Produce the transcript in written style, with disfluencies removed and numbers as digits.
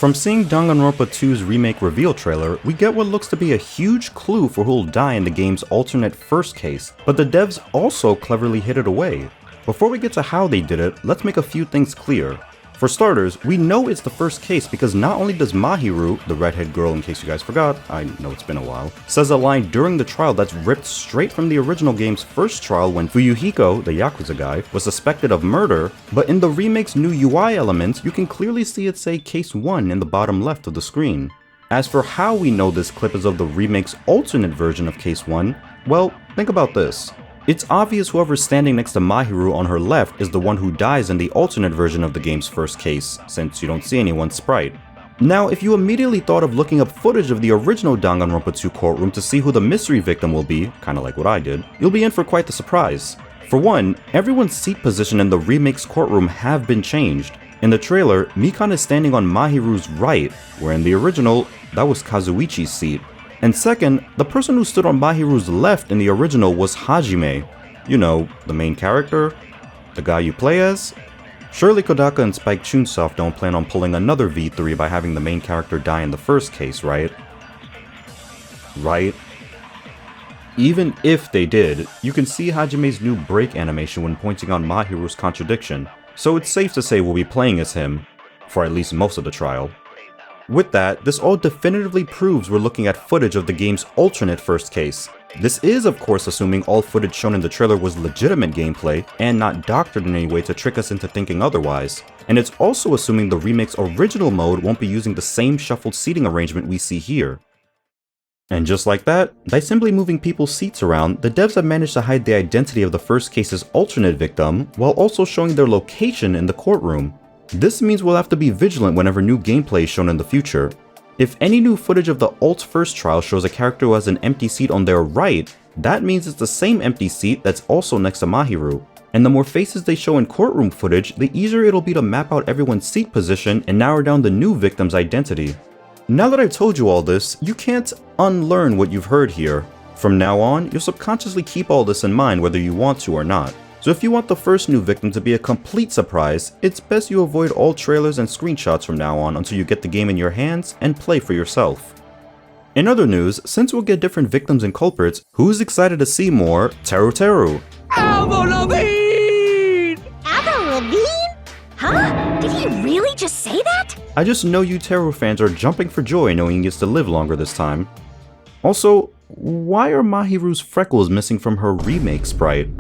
From seeing Danganronpa 2's remake reveal trailer, we get what looks to be a huge clue for who'll die in the game's alternate first case, but the devs also cleverly hid it away. Before we get to how they did it, let's make a few things clear. For starters, we know it's the first case because not only does Mahiru, the redhead girl in case you guys forgot, I know it's been a while, says a line during the trial that's ripped straight from the original game's first trial when Fuyuhiko, the Yakuza guy, was suspected of murder, but in the remake's new UI elements, you can clearly see it say Case 1 in the bottom left of the screen. As for how we know this clip is of the remake's alternate version of Case 1, well, think about this. It's obvious whoever's standing next to Mahiru on her left is the one who dies in the alternate version of the game's first case, since you don't see anyone's sprite. Now, if you immediately thought of looking up footage of the original Danganronpa 2 courtroom to see who the mystery victim will be, kinda like what I did, you'll be in for quite the surprise. For one, everyone's seat position in the remake's courtroom have been changed. In the trailer, Mikan is standing on Mahiru's right, where in the original, that was Kazuichi's seat. And second, the person who stood on Mahiru's left in the original was Hajime. You know, the main character? The guy you play as? Surely Kodaka and Spike Chunsoft don't plan on pulling another V3 by having the main character die in the first case, right? Right? Even if they did, you can see Hajime's new break animation when pointing out Mahiru's contradiction, so it's safe to say we'll be playing as him, for at least most of the trial. With that, this all definitively proves we're looking at footage of the game's alternate first case. This is of course assuming all footage shown in the trailer was legitimate gameplay and not doctored in any way to trick us into thinking otherwise. And it's also assuming the remake's original mode won't be using the same shuffled seating arrangement we see here. And just like that, by simply moving people's seats around, the devs have managed to hide the identity of the first case's alternate victim while also showing their location in the courtroom. This means we'll have to be vigilant whenever new gameplay is shown in the future. If any new footage of the Alt's first trial shows a character who has an empty seat on their right, that means it's the same empty seat that's also next to Mahiru. And the more faces they show in courtroom footage, the easier it'll be to map out everyone's seat position and narrow down the new victim's identity. Now that I've told you all this, you can't unlearn what you've heard here. From now on, you'll subconsciously keep all this in mind whether you want to or not. So if you want the first new victim to be a complete surprise, it's best you avoid all trailers and screenshots from now on until you get the game in your hands and play for yourself. In other news, since we'll get different victims and culprits, who's excited to see more Teru Teru? Avril Lavigne! Avril Lavigne? Huh? Did he really just say that? I just know you Teru fans are jumping for joy knowing he gets to live longer this time. Also, why are Mahiru's freckles missing from her remake sprite?